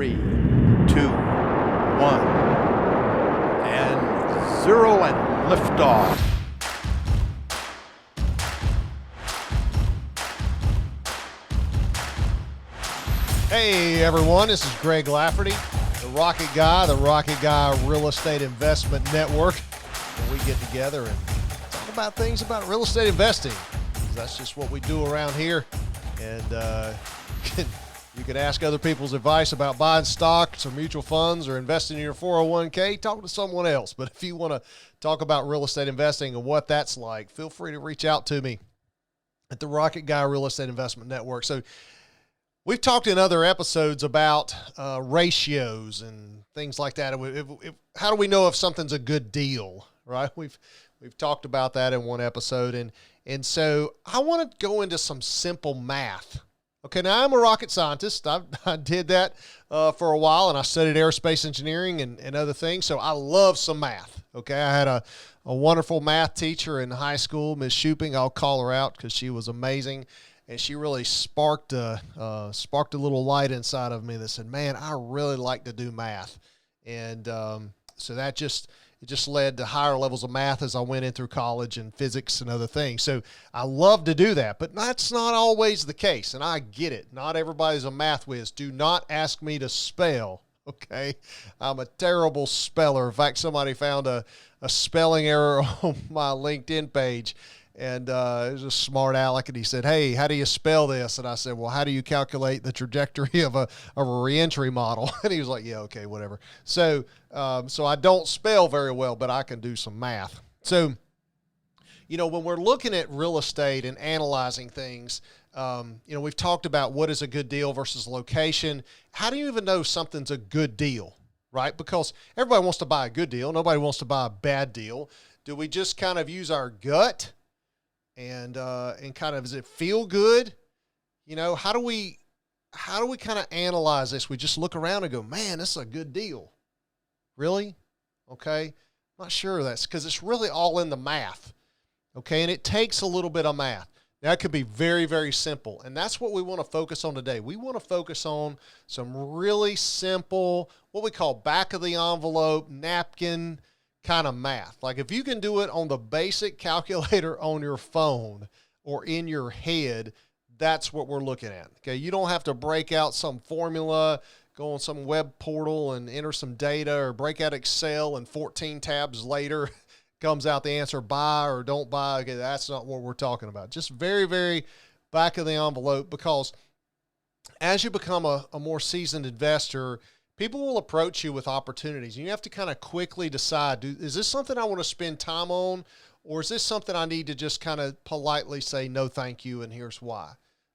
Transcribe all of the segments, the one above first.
3, 2, 1, and 0, and liftoff. Hey everyone, this is Greg Lafferty, the Rocket Guy Real Estate Investment Network, where we get together and talk about things about real estate investing. That's just what we do around here. And you can ask other people's advice about buying stocks or mutual funds or investing in your 401k. Talk to someone else. But if you want to talk about real estate investing and what that's like, feel free to reach out to me at the Rocket Guy Real Estate Investment Network. So we've talked in other episodes about ratios and things like that. How do we know if something's a good deal, right? We've talked about that in one episode. And so I want to go into some simple math. Okay, now I'm a rocket scientist. I did that for a while, and I studied aerospace engineering and other things, so I love some math. Okay, I had a wonderful math teacher in high school, Ms. Shuping. I'll call her out because she was amazing, and she really sparked a little light inside of me that said, man, I really like to do math. And so that it just led to higher levels of math as I went in through college and physics and other things. So I love to do that, but that's not always the case. And I get it. Not everybody's a math whiz. Do not ask me to spell. Okay. I'm a terrible speller. In fact, somebody found a spelling error on my LinkedIn page. And it was a smart aleck, and he said, hey, how do you spell this? And I said, well, how do you calculate the trajectory of a reentry model? And he was like, yeah, okay, whatever. So I don't spell very well, but I can do some math. So, when we're looking at real estate and analyzing things, we've talked about what is a good deal versus location. How do you even know something's a good deal, right? Because everybody wants to buy a good deal. Nobody wants to buy a bad deal. Do we just kind of use our gut? And kind of, does it feel good? How do we kind of analyze this? We just look around and go, man, this is a good deal. Really? Okay. I'm not sure that's because it's really all in the math. Okay. And it takes a little bit of math. Now it could be very, very simple. And that's what we want to focus on today. We want to focus on some really simple, what we call back of the envelope, napkin kind of math. Like if you can do it on the basic calculator on your phone or in your head, that's what we're looking at. Okay. You don't have to break out some formula, go on some web portal and enter some data, or break out Excel and 14 tabs later comes out the answer buy or don't buy. Okay. That's not what we're talking about. Just very, very back of the envelope, because as you become a more seasoned investor, people will approach you with opportunities, and you have to kind of quickly decide, is this something I want to spend time on, or is this something I need to just kind of politely say, no, thank you, and here's why,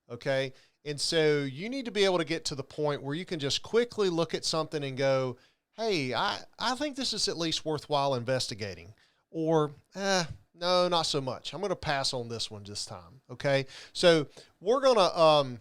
okay? And so you need to be able to get to the point where you can just quickly look at something and go, hey, I think this is at least worthwhile investigating, or no, not so much. I'm going to pass on this one this time, okay? So we're going to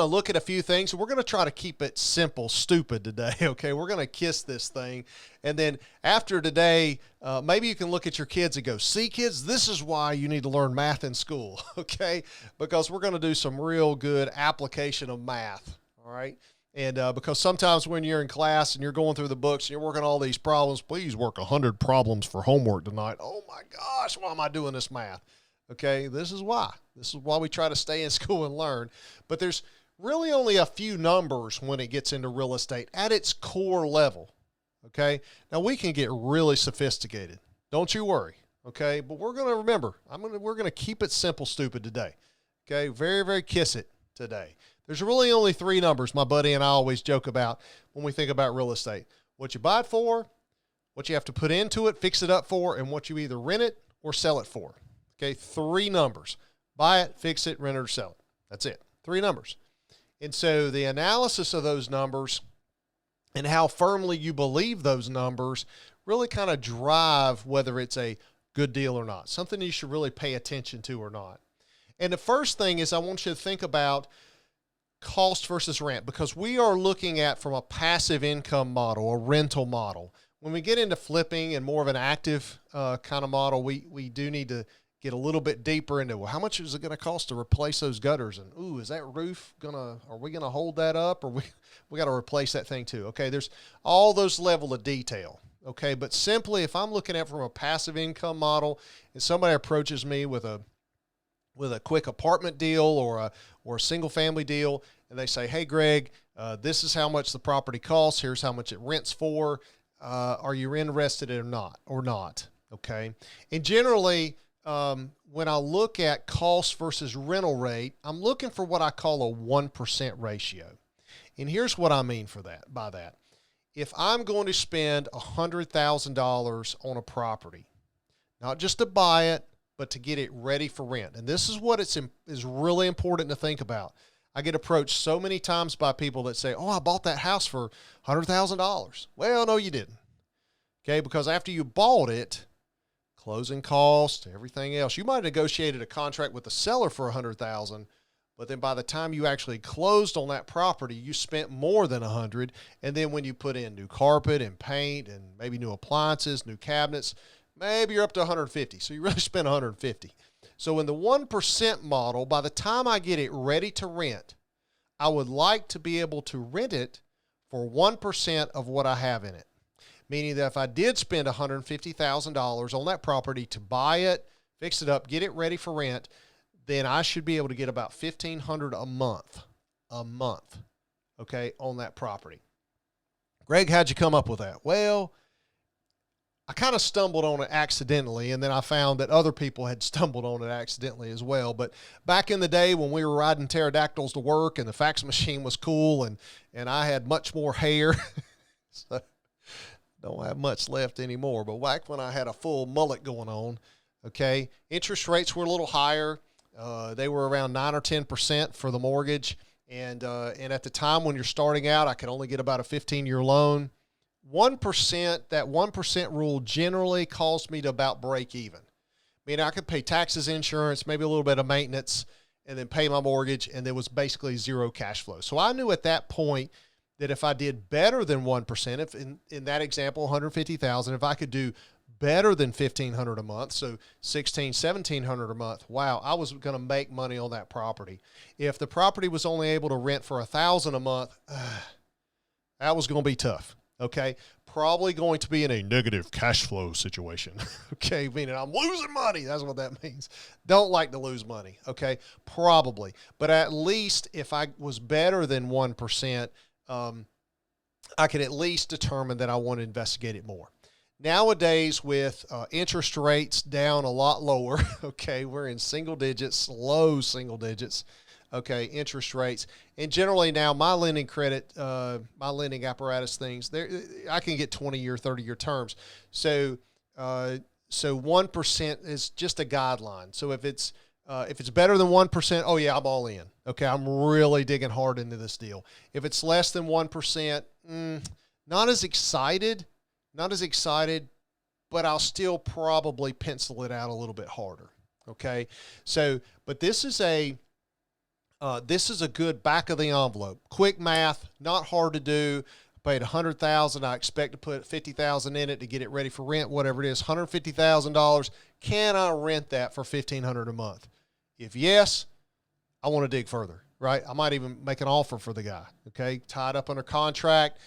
look at a few things. We're going to try to keep it simple, stupid today, okay? We're going to kiss this thing. And then after today, maybe you can look at your kids and go, see, kids, this is why you need to learn math in school, okay? Because we're going to do some real good application of math, all right? And because sometimes when you're in class and you're going through the books and you're working all these problems, please work 100 problems for homework tonight. Oh, my gosh, why am I doing this math? Okay, this is why. This is why we try to stay in school and learn. But there's really only a few numbers when it gets into real estate at its core level. Okay, now we can get really sophisticated. Don't you worry. Okay, but we're going to remember, we're going to keep it simple, stupid today. Okay, very, very kiss it today. There's really only three numbers my buddy and I always joke about when we think about real estate. What you buy it for, what you have to put into it, fix it up for, and what you either rent it or sell it for. Okay, three numbers. Buy it, fix it, rent it, or sell it. That's it. Three numbers. And so the analysis of those numbers and how firmly you believe those numbers really kind of drive whether it's a good deal or not, something you should really pay attention to or not. And the first thing is I want you to think about cost versus rent, because we are looking at from a passive income model, a rental model. When we get into flipping and more of an active kind of model, we do need to get a little bit deeper into, well, how much is it going to cost to replace those gutters? And, ooh, is that roof are we going to hold that up, or we got to replace that thing too? Okay. There's all those level of detail. Okay. But simply, if I'm looking at it from a passive income model and somebody approaches me with a quick apartment deal or a single family deal, and they say, hey, Greg, this is how much the property costs. Here's how much it rents for. Are you interested in it or not? Okay. And generally, when I look at cost versus rental rate, I'm looking for what I call a 1% ratio. And here's what I mean by that. If I'm going to spend $100,000 on a property, not just to buy it, but to get it ready for rent. And this is what is really important to think about. I get approached so many times by people that say, oh, I bought that house for $100,000. Well, no, you didn't. Okay, because after you bought it, closing costs, everything else, you might have negotiated a contract with the seller for $100,000, but then by the time you actually closed on that property, you spent more than $100,000. And then when you put in new carpet and paint and maybe new appliances, new cabinets, maybe you're up to $150,000. So you really spent $150,000. So in the 1% model, by the time I get it ready to rent, I would like to be able to rent it for 1% of what I have in it. Meaning that if I did spend $150,000 on that property to buy it, fix it up, get it ready for rent, then I should be able to get about $1,500 a month, okay, on that property. Greg, how'd you come up with that? Well, I kind of stumbled on it accidentally, and then I found that other people had stumbled on it accidentally as well. But back in the day when we were riding pterodactyls to work and the fax machine was cool and I had much more hair, so don't have much left anymore. But back when I had a full mullet going on, okay, interest rates were a little higher. They were around 9 or 10% for the mortgage. And at the time when you're starting out, I could only get about a 15-year loan. 1%, that 1% rule generally caused me to about break even. I mean, I could pay taxes, insurance, maybe a little bit of maintenance, and then pay my mortgage, and there was basically zero cash flow. So I knew at that point that if I did better than 1%, if in that example, $150,000, if I could do better than $1,500 a month, so $1,600, $1,700 a month, wow, I was going to make money on that property. If the property was only able to rent for $1,000 a month, that was going to be tough. Okay, probably going to be in a negative cash flow situation. Okay, meaning I'm losing money. That's what that means. Don't like to lose money. Okay, probably. But at least if I was better than 1%, I could at least determine that I want to investigate it more. Nowadays, with interest rates down a lot lower, okay, we're in single digits, low single digits. Okay, interest rates. And generally now my lending credit, my lending apparatus things, I can get 20-year, 30-year terms. So 1% is just a guideline. So if it's better than 1%, oh yeah, I'm all in. Okay, I'm really digging hard into this deal. If it's less than 1%, not as excited, but I'll still probably pencil it out a little bit harder. Okay, so, but this is a good back of the envelope, quick math, not hard to do. I paid $100,000. I expect to put $50,000 in it to get it ready for rent, whatever it is, $150,000. Can I rent that for $1,500 a month? If yes, I want to dig further, right? I might even make an offer for the guy, okay? Tied up under contract,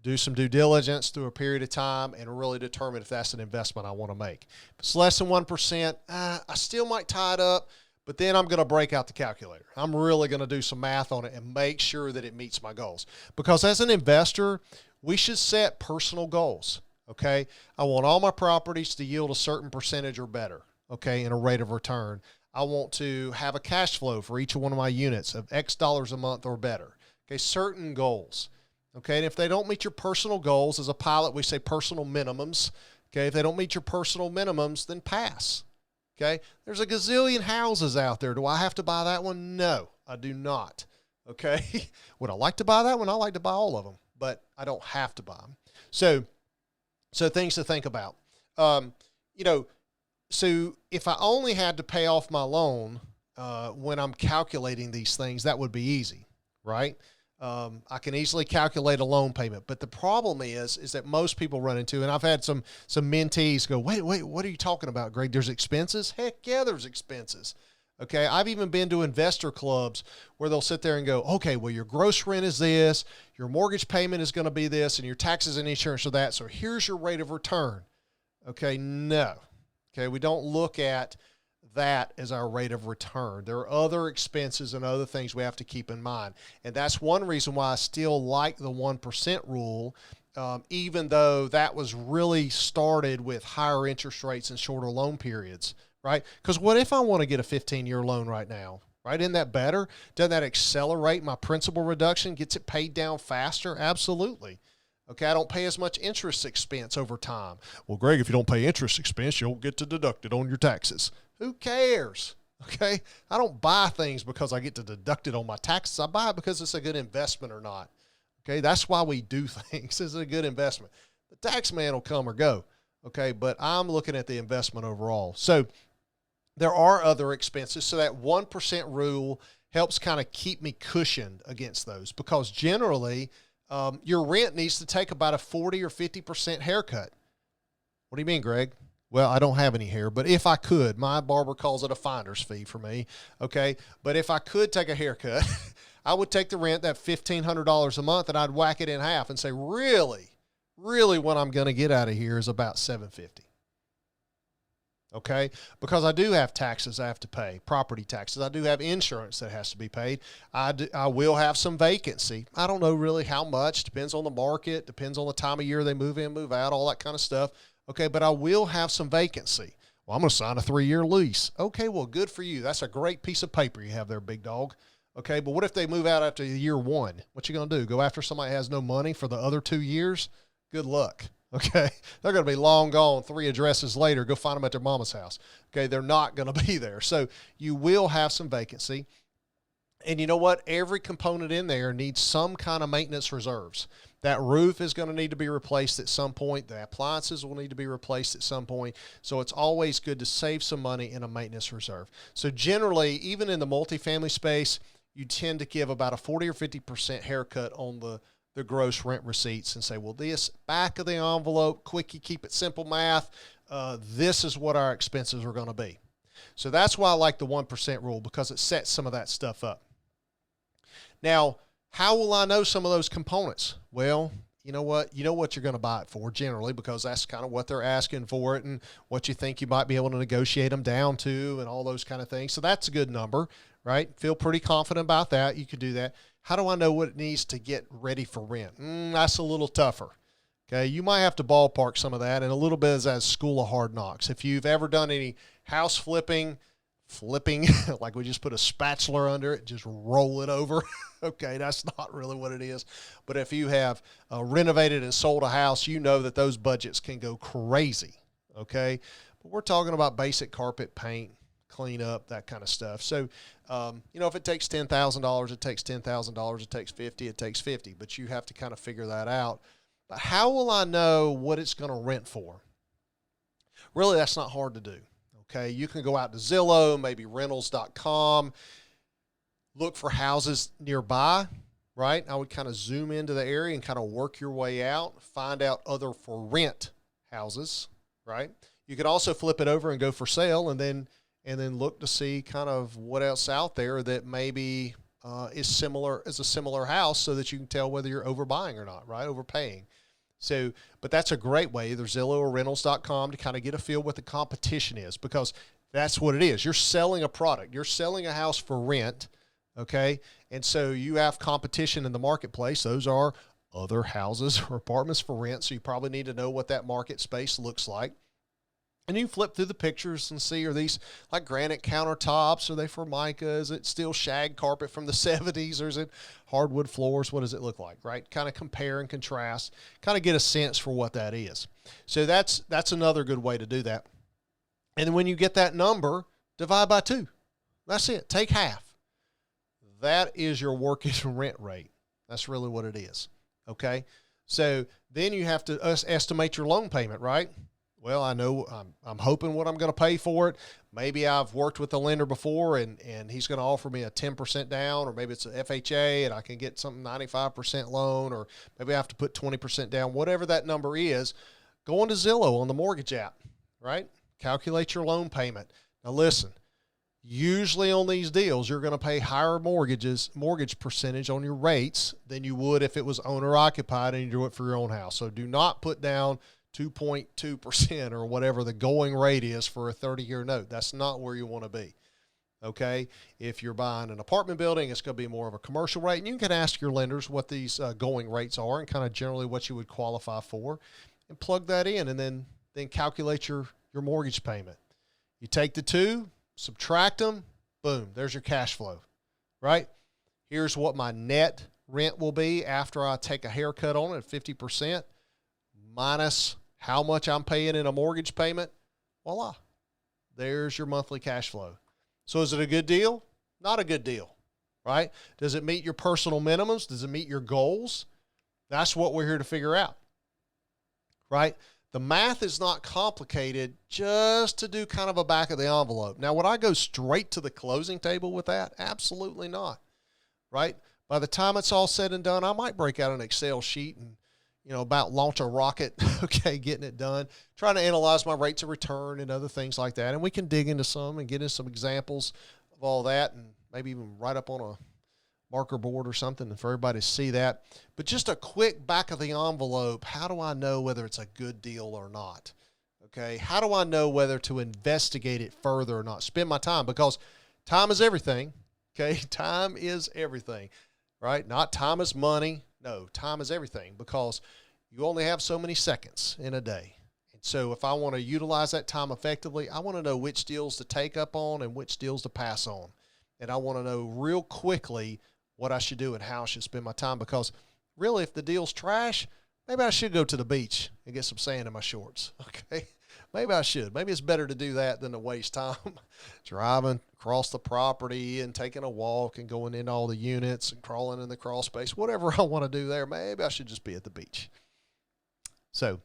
do some due diligence through a period of time and really determine if that's an investment I want to make. If it's less than 1%, I still might tie it up. But then I'm going to break out the calculator. I'm really going to do some math on it and make sure that it meets my goals. Because as an investor, we should set personal goals, okay? I want all my properties to yield a certain percentage or better, okay, in a rate of return. I want to have a cash flow for each one of my units of X dollars a month or better, okay, certain goals, okay? And if they don't meet your personal goals, as a pilot, we say personal minimums, okay? If they don't meet your personal minimums, then pass. Okay, there's a gazillion houses out there. Do I have to buy that one? No, I do not. Okay, would I like to buy that one? I like to buy all of them, but I don't have to buy them. So things to think about. So if I only had to pay off my loan when I'm calculating these things, that would be easy, right? I can easily calculate a loan payment. But the problem is that most people run into, and I've had some mentees go, wait, what are you talking about, Greg? There's expenses? Heck yeah, there's expenses. Okay, I've even been to investor clubs where they'll sit there and go, okay, well, your gross rent is this, your mortgage payment is going to be this, and your taxes and insurance are that, so here's your rate of return. Okay, no. Okay, we don't look at that as our rate of return. There are other expenses and other things we have to keep in mind, and that's one reason why I still like the 1% rule, even though that was really started with higher interest rates and shorter loan periods. Right? Because what if I want to get a 15-year loan right now? Right? Isn't that better? Doesn't that accelerate my principal reduction? Gets it paid down faster? Absolutely. Okay, I don't pay as much interest expense over time. Well, Greg, if you don't pay interest expense, you don't get to deduct it on your taxes. Who cares? Okay, I don't buy things because I get to deduct it on my taxes. I buy it because it's a good investment or not. Okay, that's why we do things. It's a good investment. The tax man will come or go. Okay, but I'm looking at the investment overall. So there are other expenses, so that 1% rule helps kind of keep me cushioned against those, because generally your rent needs to take about a 40 or 50% haircut. What do you mean, Greg? Well, I don't have any hair, but if I could, my barber calls it a finder's fee for me, okay? But if I could take a haircut, I would take the rent, that $1,500 a month, and I'd whack it in half and say, really what I'm going to get out of here is about $750. Okay, because I do have taxes I have to pay, property taxes. I do have insurance that has to be paid. I will have some vacancy. I don't know really how much. Depends on the market. Depends on the time of year they move in, move out, all that kind of stuff. Okay, but I will have some vacancy. Well, I'm going to sign a 3-year lease. Okay, well, good for you. That's a great piece of paper you have there, big dog. Okay, but what if they move out after year 1? What you going to do? Go after somebody who has no money for the other 2 years? Good luck. Okay, they're going to be long gone 3 addresses later. Go find them at their mama's house. Okay, they're not going to be there. So you will have some vacancy. And you know what? Every component in there needs some kind of maintenance reserves. That roof is going to need to be replaced at some point. The appliances will need to be replaced at some point. So it's always good to save some money in a maintenance reserve. So generally, even in the multifamily space, you tend to give about a 40 or 50% haircut on the gross rent receipts and say, well, this back of the envelope, quickie, keep it simple math, this is what our expenses are going to be. So that's why I like the 1% rule, because it sets some of that stuff up. Now, how will I know some of those components? Well, you know what? You know what you're going to buy it for generally, because that's kind of what they're asking for it and what you think you might be able to negotiate them down to and all those kind of things. So that's a good number, right? Feel pretty confident about that. You could do that. How do I know what it needs to get ready for rent? That's a little tougher. Okay, you might have to ballpark some of that, and a little bit as School of Hard Knocks. If you've ever done any house flipping, like we just put a spatula under it, just roll it over. Okay, that's not really what it is. But if you have renovated and sold a house, you know that those budgets can go crazy. Okay, but we're talking about basic carpet, paint, clean up, that kind of stuff. So, if it takes $10,000, it takes $10,000. It takes 50, it takes 50. But you have to kind of figure that out. But how will I know what it's going to rent for? Really, that's not hard to do. Okay, you can go out to Zillow, maybe rentals.com, look for houses nearby, right? I would kind of zoom into the area and kind of work your way out, find out other for rent houses, right? You could also flip it over and go for sale, and then look to see kind of what else out there that maybe is a similar house, so that you can tell whether you're overbuying or not, right? Overpaying. So, but that's a great way, either Zillow or rentals.com, to kind of get a feel what the competition is, because that's what it is. You're selling a product. You're selling a house for rent, okay? And so you have competition in the marketplace. Those are other houses or apartments for rent, so you probably need to know what that market space looks like. And you flip through the pictures and see, are these like granite countertops? Are they Formica? Is it still shag carpet from the 70s? Or is it hardwood floors? What does it look like, right? Kind of compare and contrast, kind of get a sense for what that is. So that's another good way to do that. And then when you get that number, divide by 2. That's it. Take half. That is your working rent rate. That's really what it is, okay? So then you have to estimate your loan payment, right? Well, I know I'm hoping what I'm going to pay for it. Maybe I've worked with a lender before and he's going to offer me a 10% down, or maybe it's a FHA and I can get something 95% loan, or maybe I have to put 20% down, whatever that number is. Go on to Zillow on the mortgage app, right? Calculate your loan payment. Now listen, usually on these deals, you're going to pay higher mortgage percentage on your rates than you would if it was owner occupied and you do it for your own house. So do not put down 2.2% or whatever the going rate is for a 30-year note. That's not where you want to be. Okay. If you're buying an apartment building, it's going to be more of a commercial rate, and you can ask your lenders what these going rates are and kind of generally what you would qualify for, and plug that in, and then calculate your mortgage payment. You take the two, subtract them, boom, there's your cash flow, right? Here's what my net rent will be after I take a haircut on it at 50% minus how much I'm paying in a mortgage payment. Voila, there's your monthly cash flow. So is it a good deal? Not a good deal, right? Does it meet your personal minimums? Does it meet your goals? That's what we're here to figure out, right? The math is not complicated, just to do kind of a back of the envelope. Now, would I go straight to the closing table with that? Absolutely not, right? By the time it's all said and done, I might break out an Excel sheet and, about launch a rocket, okay, getting it done, trying to analyze my rates of return and other things like that. And we can dig into some and get into some examples of all that, and maybe even write up on a marker board or something for everybody to see that. But just a quick back of the envelope, how do I know whether it's a good deal or not? Okay, how do I know whether to investigate it further or not? Spend my time, because time is everything, okay? Time is everything, right? Not time is money. No, time is everything, because you only have so many seconds in a day. And so if I want to utilize that time effectively, I want to know which deals to take up on and which deals to pass on. And I want to know real quickly what I should do and how I should spend my time, because really, if the deal's trash, maybe I should go to the beach and get some sand in my shorts, okay? Maybe I should. Maybe it's better to do that than to waste time driving across the property and taking a walk and going in all the units and crawling in the crawl space, whatever I want to do there. Maybe I should just be at the beach. So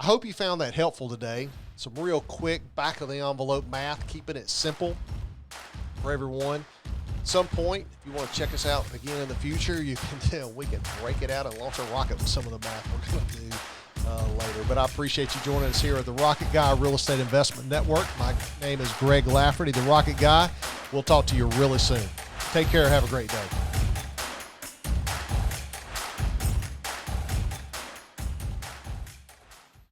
I hope you found that helpful today. Some real quick back of the envelope math, keeping it simple for everyone. At some point, if you want to check us out again in the future, we can break it out and launch a rocket with some of the math we're going to do later. But I appreciate you joining us here at the Rocket Guy Real Estate Investment Network. My name is Greg Lafferty, the Rocket Guy. We'll talk to you really soon. Take care. Have a great day.